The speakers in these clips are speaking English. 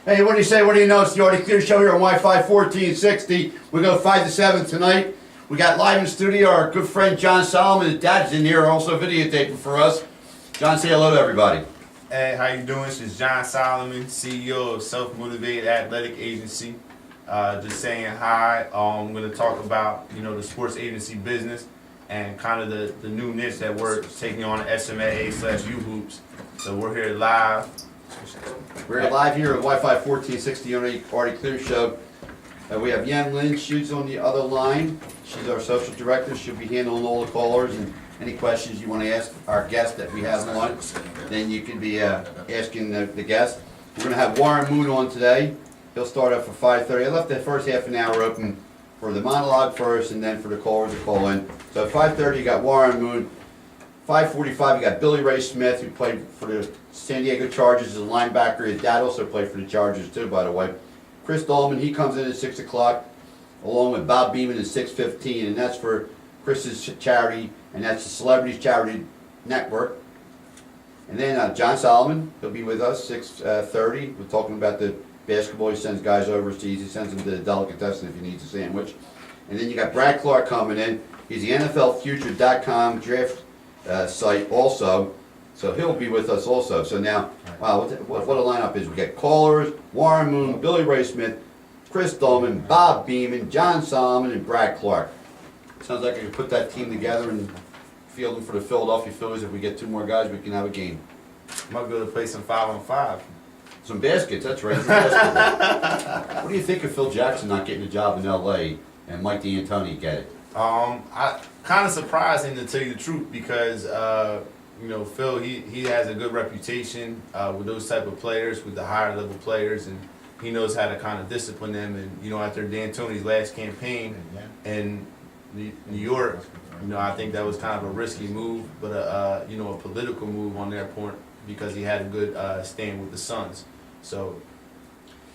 Hey, what do you say? What do you know? It's the Artie Clear Show here on Wi-Fi 1460. We go 5 to 7 tonight. We got live in studio our good friend Jon Solomon. His dad's in here also videotaping for us. John, say hello to everybody. Hey, how you doing? This is Jon Solomon, CEO of Self-Motivated Athletic Agency. Just saying hi. I'm going to talk about, the sports agency business and kind of the new niche that we're taking on SMAA/U Hoops. So we're here live. We're live here at Wi-Fi 1460 on the Artie Clear Show. We have Yen Lynn. She's on the other line. She's our social director. She'll be handling all the callers and any questions you want to ask our guest that we have on. Then you can be asking the guest. We're going to have Warren Moon on today. He'll start up for 5:30. I left the first half an hour open for the monologue first and then for the callers to call in. So at 5:30 you got Warren Moon. 5:45 you got Billy Ray Smith, who played for the San Diego Chargers as a linebacker. His dad also played for the Chargers too, by the way. Chris Dahlman, he comes in at 6 o'clock, along with Bob Beeman at 6:15, and that's for Chris's charity, and that's the Celebrities Charity Network. And then Jon Solomon, he'll be with us 6:30. We're talking about the basketball. He sends guys overseas. He sends them to the delicatessen if he needs a sandwich. And then you got Brad Clark coming in. He's the NFLfuture.com draft site also, so he'll be with us also. So now, wow, what a lineup is. We got callers, Warren Moon, Billy Ray Smith, Chris Dahlman, Bob Beeman, Jon Solomon, and Brad Clark. Sounds like I could put that team together and field them for the Philadelphia Phillies. If we get 2 more guys, we can have a game. Might be able to play some 5-on-5. Some baskets, that's right. Basketball. What do you think of Phil Jackson not getting a job in L.A. and Mike D'Antoni get it? I kind of surprising to tell you the truth because Phil he has a good reputation with those type of players, with the higher level players, and he knows how to kind of discipline them. And after D'Antoni's last campaign in New York, I think that was kind of a risky move, but a political move on their part because he had a good stand with the Suns. So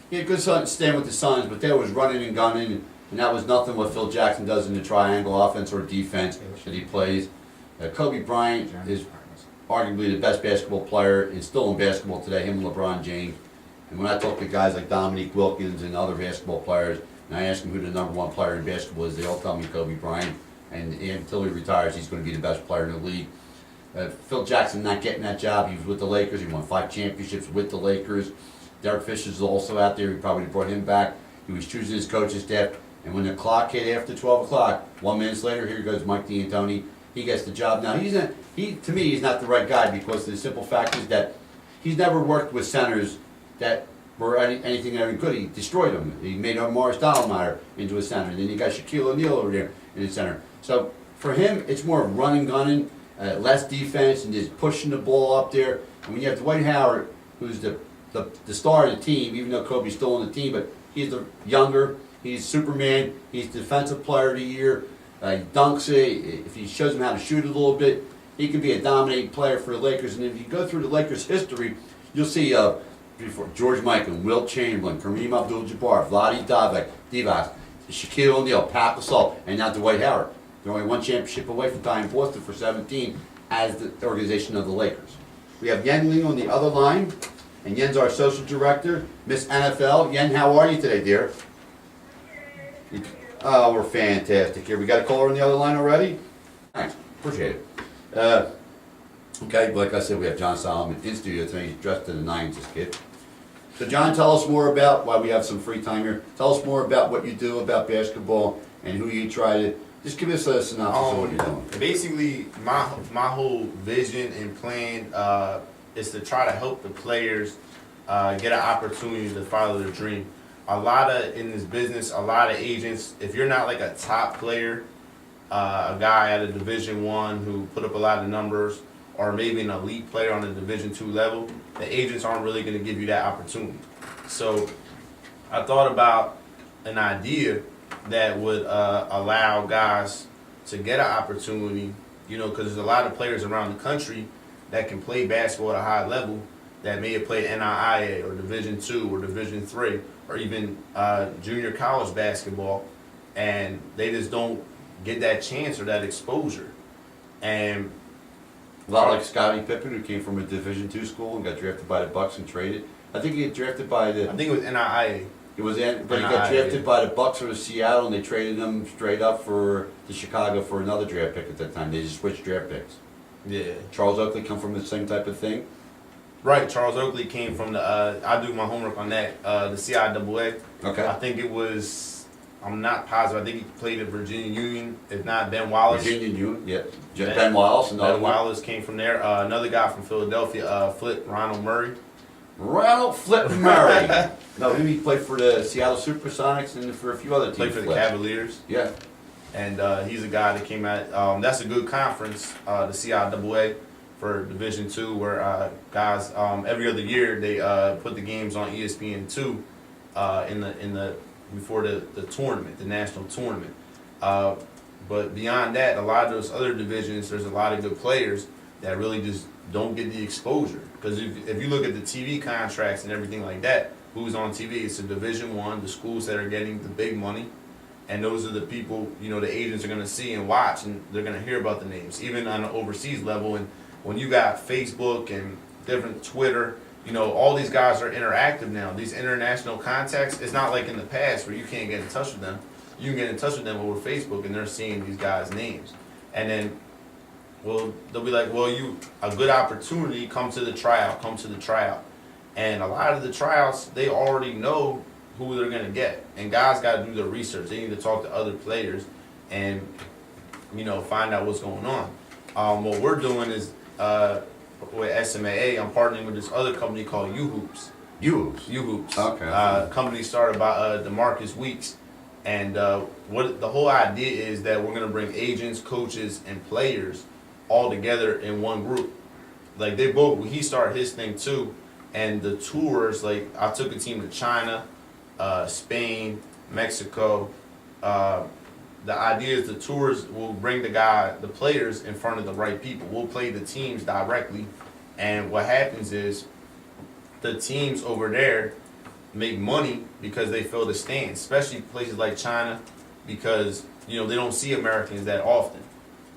he had a good stand with the Suns, but there was running and gunning. And that was nothing what Phil Jackson does in the triangle offense or defense that he plays. Kobe Bryant is arguably the best basketball player and still in basketball today, him and LeBron James. And when I talk to guys like Dominique Wilkins and other basketball players, and I ask them who the #1 player in basketball is, they all tell me Kobe Bryant. And until he retires, he's going to be the best player in the league. Phil Jackson not getting that job. He was with the Lakers. He won 5 championships with the Lakers. Derek Fisher's also out there. He probably brought him back. He was choosing his coaching staff. And when the clock hit after 12 o'clock, 1 minute later, here goes Mike D'Antoni. He gets the job. Now, to me, he's not the right guy because the simple fact is that he's never worked with centers that were anything ever good. He destroyed them. He made Morris Stoudemire into a center. And then you got Shaquille O'Neal over there in the center. So for him, it's more running, gunning, less defense, and just pushing the ball up there. And when you have Dwight Howard, who's the star of the team, even though Kobe's still on the team, but he's the younger. He's Superman. He's Defensive Player of the Year. He dunks it. If he shows him how to shoot it a little bit, he can be a dominating player for the Lakers. And if you go through the Lakers' history, you'll see before George Michael, Wilt Chamberlain, Kareem Abdul-Jabbar, Vlade Divac, Shaquille O'Neal, Pat Gasol, and now Dwight Howard. They're only 1 championship away from tying Boston for 17 as the organization of the Lakers. We have Yen Ling on the other line, and Yen's our social director, Miss NFL. Yen, how are you today, dear? Oh, we're fantastic here. We got a caller on the other line already? Thanks. Appreciate it. Okay, like I said, we have Jon Solomon in studio today. He's dressed to the nines, this kid. So, John, tell us more about why we have some free time here. Tell us more about what you do about basketball and who you try to. Just give us a synopsis of what you're doing. Basically, my whole vision and plan is to try to help the players get an opportunity to follow their dream. In this business, a lot of agents, if you're not like a top player, a guy at a Division I who put up a lot of numbers, or maybe an elite player on a Division II level, the agents aren't really going to give you that opportunity. So I thought about an idea that would allow guys to get an opportunity, because there's a lot of players around the country that can play basketball at a high level that may have played NIIA or Division II or Division III or even junior college basketball, and they just don't get that chance or that exposure. And A lot like Scottie Pippen, who came from a Division II school and got drafted by the Bucks and traded. I think he got drafted by the. I think it was NIA. It was in, but he got drafted by the Bucks or the Seattle, and they traded him straight up for the Chicago for another draft pick at that time. They just switched draft picks. Yeah. Charles Oakley come from the same type of thing. Right, Charles Oakley came from the. I do my homework on that. The CIAA. Okay. I think it was. I'm not positive. I think he played at Virginia Union. If not, Ben Wallace. Virginia Union, yeah. Ben Wallace, another Ben Wallace came from there. Another guy from Philadelphia, Flip Ronald Murray. Ronald Flip Murray. No, he played for the Seattle Supersonics and for a few other teams. Played for the Cavaliers. Yeah. And he's a guy that came out. That's a good conference, the CIAA for Division II, where guys every other year they put the games on ESPN2 in the before the tournament, the national tournament. But beyond that, a lot of those other divisions, there's a lot of good players that really just don't get the exposure. Because if you look at the TV contracts and everything like that, who's on TV? It's a Division I, the schools that are getting the big money. And those are the people, the agents are going to see and watch, and they're going to hear about the names, even on an overseas level. And when you got Facebook and different Twitter, all these guys are interactive now. These international contacts, it's not like in the past where you can't get in touch with them. You can get in touch with them over Facebook, and they're seeing these guys' names. And then, they'll be like, a good opportunity, come to the tryout. And a lot of the tryouts, they already know who they're going to get. And guys got to do their research. They need to talk to other players and, find out what's going on. What we're doing is, with SMAA, I'm partnering with this other company called U-Hoops. U-Hoops. Okay. Company started by DeMarcus Weeks. And what the whole idea is that we're going to bring agents, coaches, and players all together in one group. Like he started his thing too. And the tours, like I took a team to China, Spain, Mexico. The idea is the tours will bring the players in front of the right people. We'll play the teams directly. And what happens is the teams over there make money because they fill the stands, especially places like China, because, they don't see Americans that often.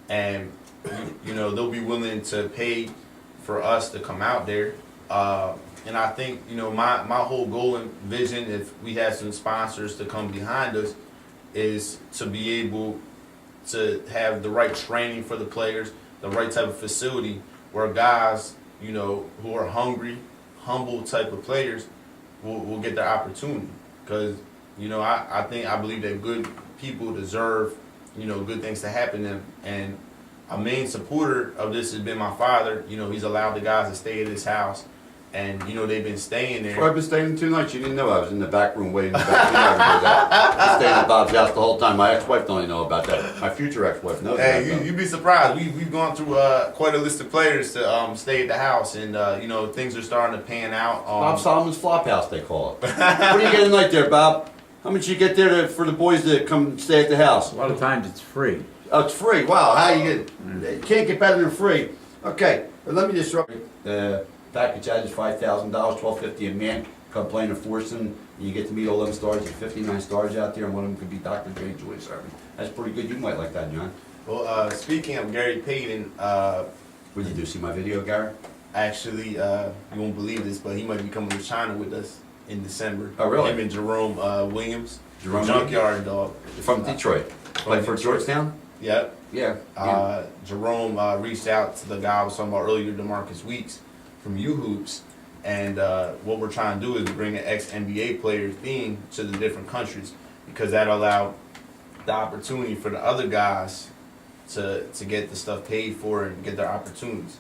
And, they'll be willing to pay for us to come out there. And I think, my whole goal and vision, if we had some sponsors to come behind us, is to be able to have the right training for the players, the right type of facility where guys, who are hungry, humble type of players will get their opportunity. Because, I believe that good people deserve, good things to happen to them. And a main supporter of this has been my father. He's allowed the guys to stay at his house. And, they've been staying there. Well, I've been staying 2 nights. You didn't know I was in the back room waiting in the back room. I stayed at Bob's house the whole time. My ex-wife don't even know about that. My future ex-wife knows about that. You'd be surprised. We've gone through quite a list of players to stay at the house. And, things are starting to pan out. Bob Solomon's flop house, they call it. What do you get a night there, Bob? How much you get there for the boys to come stay at the house? A lot of times it's free. Oh, it's free. Wow, how you get? Can't get better than free. Okay, but let me just throw the package out is $5,000, $1,250 a man. Come play in a foursome, you get to meet all them stars. There's 59 stars out there, and one of them could be Dr. J. Joy Serving. That's pretty good. You might like that, John. Well, speaking of Gary Payton, what did you do? See my video, Gary? actually, you won't believe this, but he might be coming to China with us in December. Oh, really? Him and Jerome Williams, Jerome Junkyard Dog. From Detroit. Like for Georgetown? Yep. Yeah. Jerome reached out to the guy I was talking about earlier, DeMarcus Weeks from U-Hoops, and what we're trying to do is bring an ex-NBA player theme to the different countries, because that allowed the opportunity for the other guys to get the stuff paid for and get their opportunities.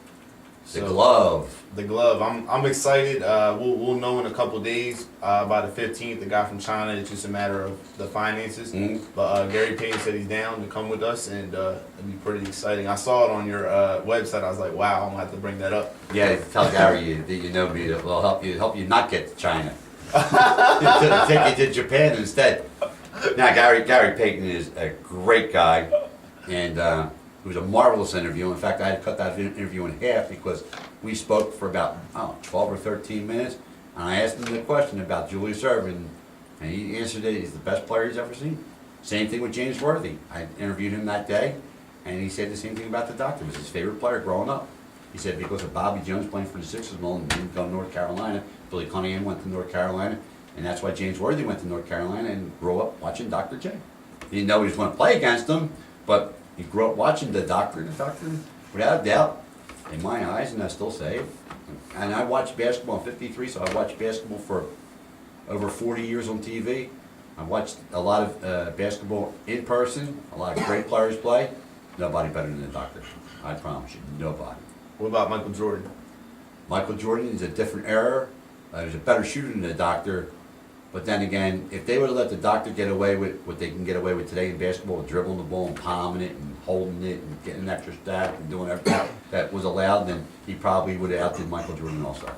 The glove. The glove. I'm excited. We'll know in a couple days. By the 15th, the guy from China. It's just a matter of the finances. Mm-hmm. But Gary Payton said he's down to come with us, and it'll be pretty exciting. I saw it on your website. I was like, wow, I'm gonna have to bring that up. Yeah, tell Gary that you know me. It'll help you not get to China. Take you to Japan instead. Now, Gary Payton is a great guy, and it was a marvelous interview. In fact, I had to cut that interview in half because we spoke for about 12 or 13 minutes, and I asked him the question about Julius Erving, and he answered it. He's the best player he's ever seen. Same thing with James Worthy. I interviewed him that day, and he said the same thing about the doctor. He was his favorite player growing up. He said because of Bobby Jones playing for the Sixers, well, and didn't go to North Carolina. Billy Cunningham went to North Carolina, and that's why James Worthy went to North Carolina and grew up watching Dr. J. He didn't know he was going to play against him, but he grew up watching the doctor, without a doubt, in my eyes, and I still say it. And I watched basketball in 53, so I watched basketball for over 40 years on TV. I watched a lot of basketball in person, a lot of great players play. Nobody better than the doctor. I promise you, nobody. What about Michael Jordan? Michael Jordan is a different era. He was a better shooter than the doctor. But then again, if they would have let the doctor get away with what they can get away with today in basketball, dribbling the ball and palming it and holding it and getting an extra stack and doing everything that was allowed, then he probably would have outdid Michael Jordan also.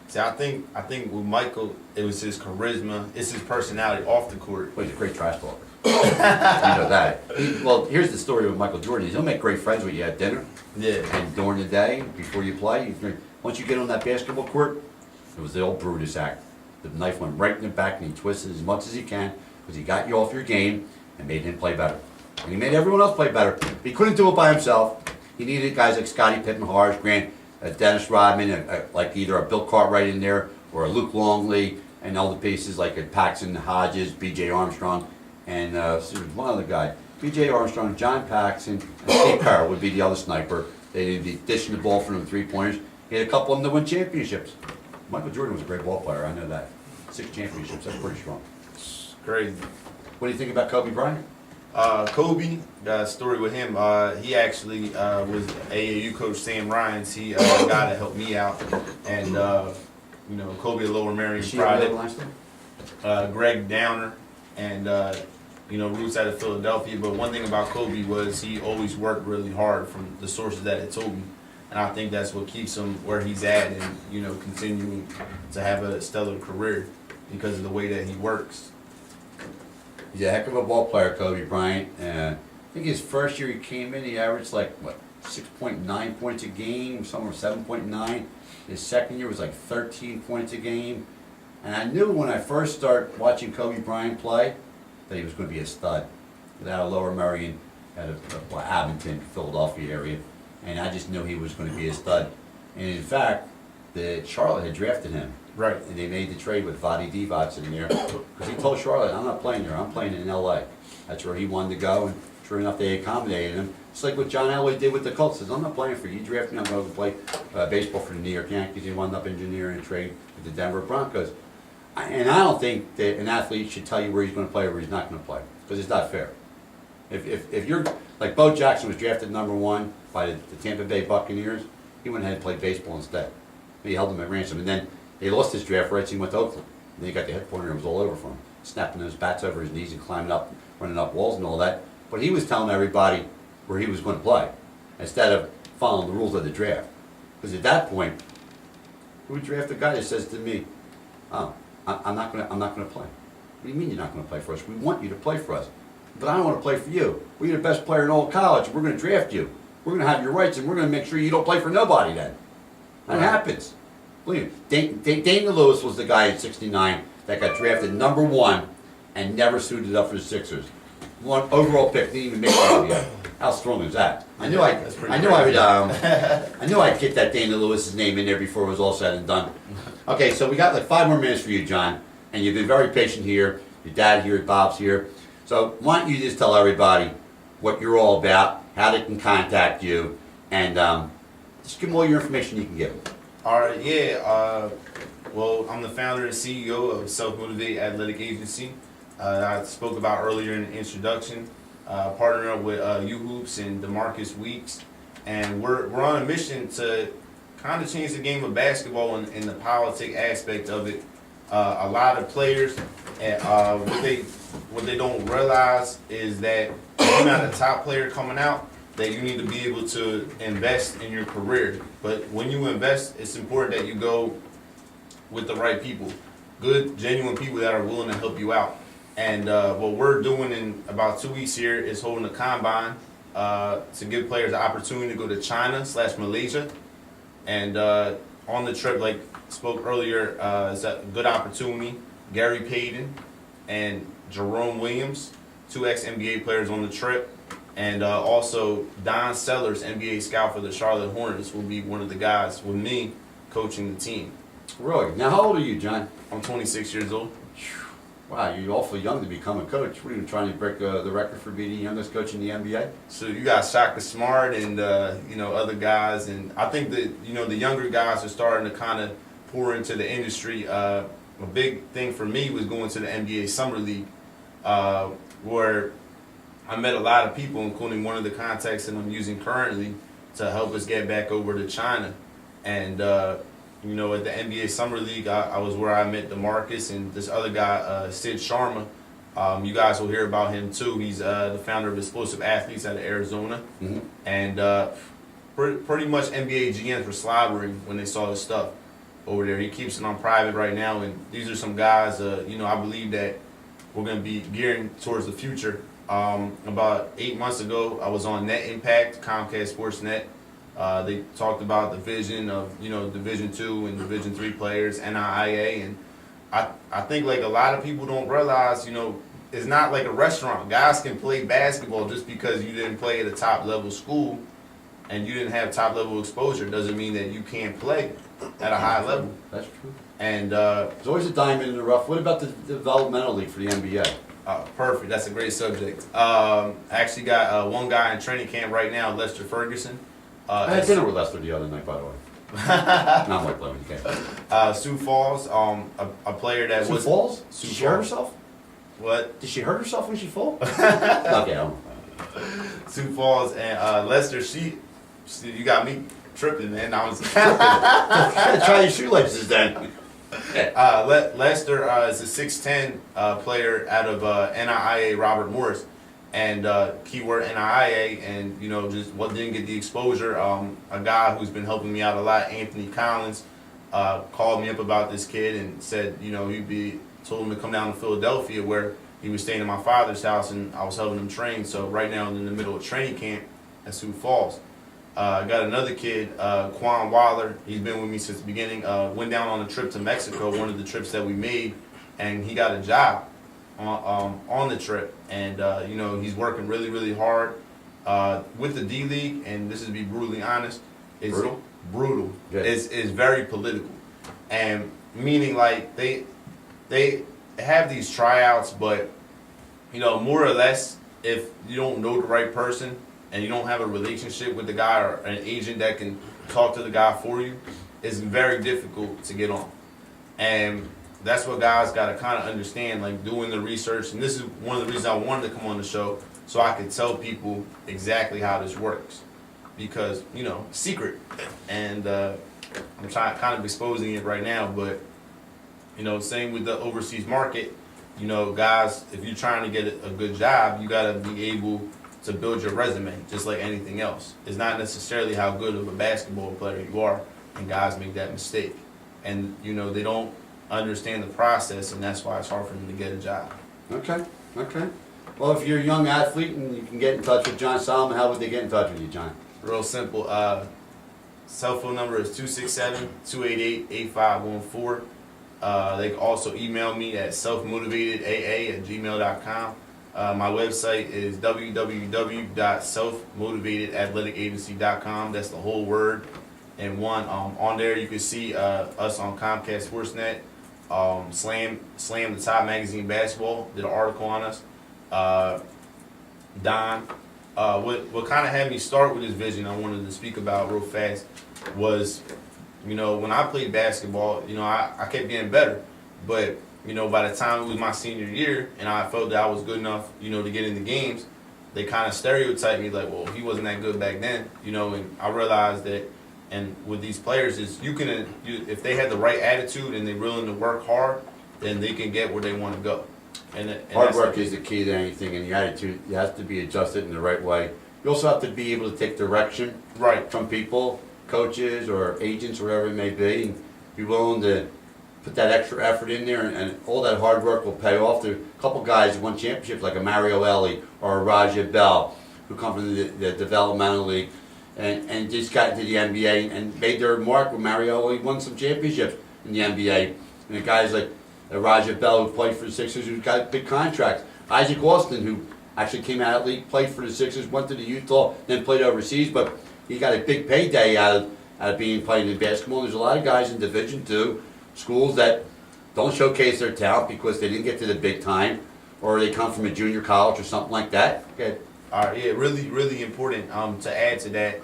See, I think with Michael, it was his charisma, it's his personality off the court. Well, he's a great trash talker. You know that. Well, here's the story with Michael Jordan. He'll make great friends with you at dinner. Yeah. And during the day, before you play, once you get on that basketball court, it was the old Brutus act. The knife went right in the back and he twisted as much as he can because he got you off your game and made him play better. And he made everyone else play better. But he couldn't do it by himself. He needed guys like Scottie Pippen, Horace Grant, Dennis Rodman, like either a Bill Cartwright in there or a Luke Longley, and all the pieces like a Paxson, Hodges, B.J. Armstrong, and there was one other guy. B.J. Armstrong, John Paxson, and Steve Kerr would be the other sniper. They'd be dishing the ball for them three-pointers. He had a couple of them to win championships. Michael Jordan was a great ball player, I know that. 6 championships, that's pretty strong. It's crazy. What do you think about Kobe Bryant? Kobe, got a story with him. He actually was AAU coach Sam Ryan's. He a guy that helped me out. And, you know, Kobe, a Lower Marion product. Greg Downer, and, you know, roots out of Philadelphia. But one thing about Kobe was he always worked really hard from the sources that it told me. And I think that's what keeps him where he's at and, you know, continuing to have a stellar career because of the way that he works. He's a heck of a ball player, Kobe Bryant. I think his first year he came in, he averaged like, what, 6.9 points a game, somewhere 7.9. His second year was like 13 points a game. And I knew when I first started watching Kobe Bryant play that he was going to be a stud. Without a Lower Marion, out of Abington, Philadelphia area. And I just knew he was going to be a stud. And in fact, Charlotte had drafted him. Right. And they made the trade with Vadi Divac in there. Because he told Charlotte, I'm not playing there, I'm playing in L.A. That's where he wanted to go, and sure enough, they accommodated him. It's like what John Elway did with the Colts. He says, I'm not playing for you. You drafted me, I'm going to play baseball for the New York Yankees. He wound up engineering a trade with the Denver Broncos. And I don't think that an athlete should tell you where he's going to play or where he's not going to play, because it's not fair. If you're, like Bo Jackson was drafted #1 by the Tampa Bay Buccaneers, he went ahead and played baseball instead. He held him at ransom, and then they lost his draft rights, he went to Oakland. And then he got the head corner, and it was all over for him. Snapping those bats over his knees and climbing up, running up walls and all that. But he was telling everybody where he was going to play, instead of following the rules of the draft. Because at that point, who would draft a guy that says to me, oh, I'm not going to play? What do you mean you're not going to play for us? We want you to play for us. But I don't want to play for you. Well, you're the best player in all of college. We're going to draft you. We're going to have your rights, and we're going to make sure you don't play for nobody then. That happens. Believe me. Daniel Lewis was the guy at 69 that got drafted #1 and never suited up for the Sixers. 1 overall pick, didn't even make it yet. How strong is that? I knew I'd get that Daniel Lewis's name in there before it was all said and done. Okay, so we got like 5 more minutes for you, John, and you've been very patient here. Your dad here, Bob's here. So why don't you just tell everybody what you're all about, how they can contact you, and just give them all your information you can give them. All right, yeah. Well, I'm the founder and CEO of Self-Motivated Athletic Agency. I spoke about earlier in the introduction. Partnering up with U-Hoops and DeMarcus Weeks. And we're on a mission to kind of change the game of basketball in the politic aspect of it. A lot of players, what they don't realize is that if you're not a top player coming out, that you need to be able to invest in your career. But when you invest, it's important that you go with the right people. Good, genuine people that are willing to help you out. And what we're doing in about 2 weeks here is holding a combine to give players the opportunity to go to China/Malaysia. And on the trip, like spoke earlier, it's a good opportunity. Gary Payton and Jerome Williams, 2 ex-NBA players on the trip. And also, Don Sellers, NBA scout for the Charlotte Hornets, will be one of the guys with me coaching the team. Really? Now, how old are you, John? I'm 26 years old. Wow, you're awfully young to become a coach. What are you trying to break the record for being the youngest coach in the NBA? So you got Shaka Smart and other guys, and I think that the younger guys are starting to kind of pour into the industry. A big thing for me was going to the NBA Summer League, where I met a lot of people, including one of the contacts that I'm using currently to help us get back over to China. And at the NBA Summer League, I was where I met DeMarcus and this other guy, Sid Sharma. You guys will hear about him too. He's the founder of Explosive Athletes out of Arizona. Mm-hmm. And pretty much NBA GMs were slobbering when they saw his stuff over there. He keeps it on private right now. And these are some guys, I believe that we're going to be gearing towards the future. About 8 months ago, I was on Net Impact, Comcast Sports Net. They talked about the vision of Division II and Division III players, NIIA, and I think like a lot of people don't realize it's not like a restaurant. Guys can play basketball just because you didn't play at a top level school and you didn't have top level exposure doesn't mean that you can't play at a high level. That's true. And there's always a diamond in the rough. What about the developmental league for the NBA? Perfect. That's a great subject. I actually got one guy in training camp right now, Lester Ferguson. I had dinner with Lester the other night, by the way. Not like playing with the game. Sioux Falls, a player that Sioux was Falls? Sioux Did she hurt Falls. herself? What? Did she hurt herself when she fell? Okay, I'm Sioux Falls and Lester. She, you got me tripping, man. I was try your shoelaces then. Lester is a 6'10" player out of NIIA Robert Morris, and keyword NIIA, and just didn't get the exposure. A guy who's been helping me out a lot, Anthony Collins, called me up about this kid and said told him to come down to Philadelphia where he was staying at my father's house, and I was helping him train. So right now I'm in the middle of training camp at Sioux Falls. I got another kid, Quan Waller. He's been with me since the beginning. Went down on a trip to Mexico, one of the trips that we made, and he got a job on the trip. And he's working really, really hard with the D League. And this is to be brutally honest, it's brutal. Yeah. It's very political, and meaning like they have these tryouts, but more or less, if you don't know the right person and you don't have a relationship with the guy or an agent that can talk to the guy for you, it's very difficult to get on. And that's what guys got to kind of understand, like doing the research. And this is one of the reasons I wanted to come on the show, so I could tell people exactly how this works. Because, secret. And I'm kind of exposing it right now, but, same with the overseas market. Guys, if you're trying to get a good job, you got to be able to build your resume, just like anything else. It's not necessarily how good of a basketball player you are, and guys make that mistake. And, they don't understand the process, and that's why it's hard for them to get a job. Okay. Well, if you're a young athlete and you can get in touch with Jon Solomon, how would they get in touch with you, John? Real simple. Cell phone number is 267-288-8514. They can also email me at selfmotivatedaa@gmail.com. My website is www.selfmotivatedathleticiagency.com. That's the whole word in one. On there you can see us on Comcast Sportsnet. Slam, the Top Magazine in Basketball, did an article on us. Don, what kind of had me start with this vision I wanted to speak about real fast was, when I played basketball, I kept getting better. But, by the time it was my senior year and I felt that I was good enough, to get in the games, they kind of stereotyped me like, well, he wasn't that good back then, and I realized that, and with these players, is if they had the right attitude and they're willing to work hard, then they can get where they want to go. And Hard work is the key to anything, and the attitude has to be adjusted in the right way. You also have to be able to take direction from people, coaches or agents, whatever it may be, and be willing to put that extra effort in there, and all that hard work will pay off. There are a couple guys who won championships, like a Mario Ellie or a Raja Bell, who come from the developmental league, and just got into the NBA and made their mark with Mario Ellie, won some championships in the NBA. And the guys like Raja Bell, who played for the Sixers, who's got big contracts. Isaac Austin, who Actually came out of the league, played for the Sixers, went to the Utah, then played overseas, but he got a big payday out of being playing in basketball. There's a lot of guys in Division II schools that don't showcase their talent because they didn't get to the big time, or they come from a junior college or something like that. Okay. All right, yeah, really, really important. To add to that,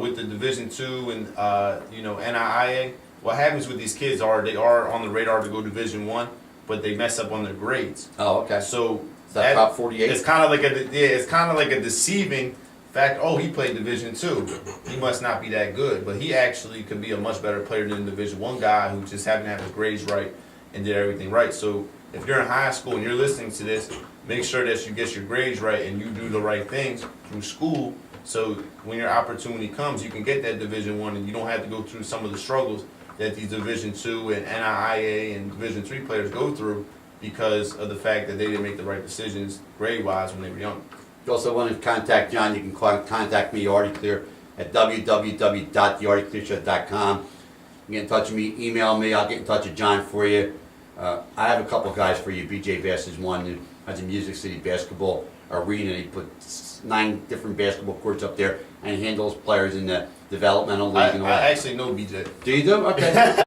with the Division II and NIIA, what happens with these kids are they are on the radar to go Division I, but they mess up on their grades. Oh, okay. So Is that top 48? It's kind of like it's kind of like a deceiving fact. Oh, he played Division II. He must not be that good, but he actually could be a much better player than the Division I guy who just happened to have his grades right and did everything right. So if you're in high school and you're listening to this, make sure that you get your grades right and you do the right things through school. So when your opportunity comes, you can get that Division I, and you don't have to go through some of the struggles that these Division II and NIIA and Division III players go through because of the fact that they didn't make the right decisions grade-wise when they were young. If you also want to contact John, you can contact me, Artie Clear, at www.theartieclearshow.com. You can get in touch with me, email me, I'll get in touch with John for you. I have a couple guys for you. BJ Bass is one who has a Music City basketball arena. He put 9 different basketball courts up there, and he handles players in the developmental league and all I that. actually know BJ. Do you do? Okay.